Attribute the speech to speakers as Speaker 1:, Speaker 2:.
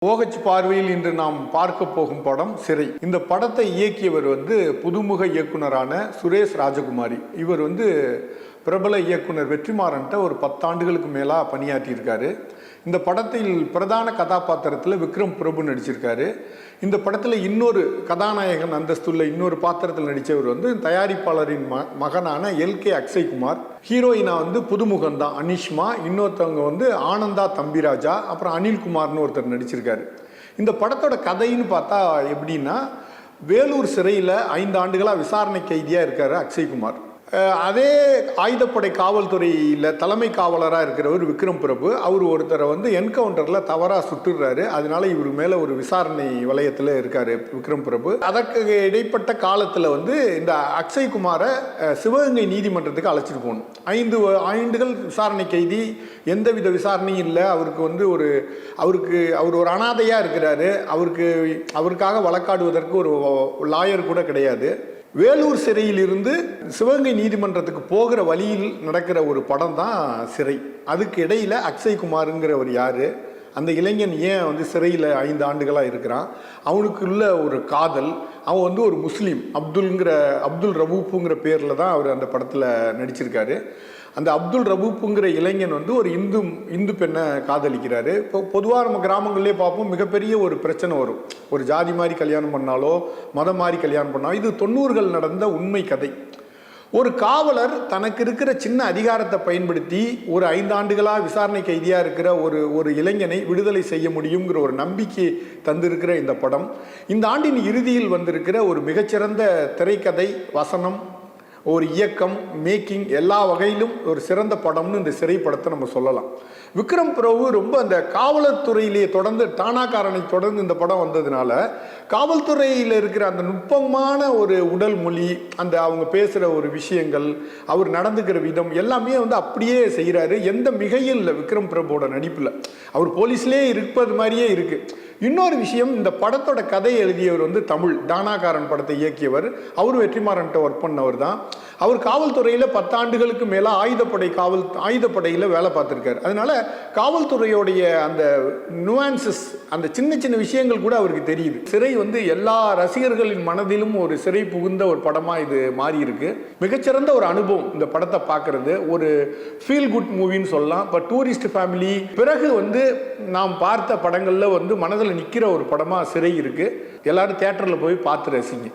Speaker 1: ஓகச் பார்வையில் இன்று நாம் பார்க்க போகும் படம் சிறை. இந்த படத்தை இயக்கியவர் புதுமுக இயக்குனரான சுரேஷ் ராஜகுமாரி. இவர் பிரபல இயக்குனர் வெற்றிமாறன்ட்ட ஒரு 10 ஆண்டுகளுக்கு மேலா பணியாற்றியிருக்காரு. இந்த படத்தில் பிரதான கதாபாத்திரத்தில் விக்ரம் பிரபு நடிச்சிருக்காரு. இந்த படத்தில் இன்னொரு கதாநாயகன் அந்தஸ்துள்ள இன்னொரு பாத்திரத்தில் நடித்தவர் தயாரிப்பாளரின் மகனான எல்கே அக்ஷய்குமார். ஹீரோயினா புதுமுகம் தான் அனிஷ்மா. இன்னொருத்தவங்க ஆனந்தா தம்பிராஜா, அப்புறம் அனில்குமார்னு ஒருத்தர் நடிச்சிருக்காரு. இந்த படத்தோட கதைன்னு பார்த்தா எப்படின்னா, வேலூர் சிறையில் 5 ஆண்டுகளாக விசாரணை கைதியாக இருக்காரு அக்ஷய்குமார். அதே ஆயுதப்படை காவல்துறையில் தலைமை காவலராக இருக்கிறவர் விக்ரம் பிரபு. அவர் ஒருத்தரை என்கவுண்டரில் தவறாக சுட்டுடுறாரு. அதனால இவர் மேலே ஒரு விசாரணை வலயத்தில் இருக்கார் விக்ரம் பிரபு. அதற்கு இடைப்பட்ட காலத்தில் இந்த அக்ஷய்குமாரை சிவகங்கை நீதிமன்றத்துக்கு அழைச்சிட்டு போகணும். 5 ஆண்டுகள் விசாரணை கைதி, எந்தவித விசாரணையும் இல்லை. அவர் ஒரு அனாதையாக இருக்கிறாரு. அவருக்காக வழக்காடுவதற்கு ஒரு லாயர் கூட கிடையாது. வேலூர் சிறையிலிருந்து சிவகங்கை நீதிமன்றத்துக்கு போகிற வழியில் நடக்கிற ஒரு படம் தான் சிறை. அதுக்கு இடையில் அக்ஷய்குமாருங்கிறவர் யார், அந்த இளைஞன் ஏன் சிறையில் 5 ஆண்டுகளாக இருக்கிறான், அவனுக்குள்ள ஒரு காதல், அவன் ஒரு முஸ்லீம் அப்துல் ரவூப்புங்கிற பேரில் தான் அவர் அந்த படத்தில் நடிச்சிருக்காரு. அந்த அப்துல் ரவூப்புங்கிற இளைஞன் ஒரு இந்து பெண்ணை காதலிக்கிறாரு. இப்போ பொதுவாக நம்ம கிராமங்கள்லேயே பார்ப்போம், மிகப்பெரிய ஒரு பிரச்சனை வரும். ஒரு ஜாதி மாதிரி கல்யாணம் பண்ணாலோ மதம் மாதிரி கல்யாணம் பண்ணாலோ. இது 90கள் நடந்த உண்மை கதை. ஒரு காவலர் தனக்கு இருக்கிற சின்ன அதிகாரத்தை பயன்படுத்தி ஒரு 5 ஆண்டுகளாக விசாரணை கைதியாக இருக்கிற ஒரு இளைஞனை விடுதலை செய்ய முடியுங்கிற ஒரு நம்பிக்கை தந்திருக்கிற இந்த படம், இந்த ஆண்டின் இறுதியில் வந்திருக்கிற ஒரு மிகச்சிறந்த திரைக்கதை, வசனம், ஒரு இயக்கம், மேக்கிங், எல்லா வகையிலும் ஒரு சிறந்த படம்னு இந்த சிறை படத்தை நம்ம சொல்லலாம். விக்ரம் பிரபு ரொம்ப அந்த காவலர் துறையிலேயே தொடர்ந்து டானாக்காரனை தொடர்ந்து இந்த படம் வந்ததுனால காவல்துறையில் இருக்கிற அந்த நுட்பமான ஒரு உடல் மொழி, அந்த அவங்க பேசுகிற ஒரு விஷயங்கள், அவர் நடந்துக்கிற விதம் எல்லாமே அப்படியே செய்கிறாரு. எந்த மிகையும் இல்லை விக்ரம் பிரபுவோட நடிப்பில். அவர் போலீஸ்லேயே இருப்பது மாதிரியே இருக்குது. இன்னொரு விஷயம், இந்த படத்தோட கதை எழுதியவர் தமிழ் டானாக்காரன் படத்தை இயக்கியவர். அவர் வெற்றிமாறன்ட்ட ஒர்க் பண்ணவர் தான். அவர் காவல்துறையில் 10 ஆண்டுகளுக்கு மேலே ஆயுதப்படையில் வேலை பார்த்துருக்காரு. அதனால காவல்துறையோடைய அந்த நுவான்சஸ், அந்த சின்ன சின்ன விஷயங்கள் கூட அவருக்கு தெரியுது. சிறை எல்லா ரசிகர்களின் மனதிலும் ஒரு சிறை புகுந்த ஒரு படமாக இது மாறி இருக்கு. மிகச்சிறந்த ஒரு அனுபவம் இந்த படத்தை பார்க்கறது. ஒரு ஃபீல் குட் மூவின்னு சொல்லலாம். இப்போ டூரிஸ்ட் ஃபேமிலி பிறகு நாம் பார்த்த படங்களில் மனதில் நிற்கிற ஒரு படமாக சிறை இருக்கு. எல்லாரும் தியேட்டரில் போய் பார்த்து ரசிங்க.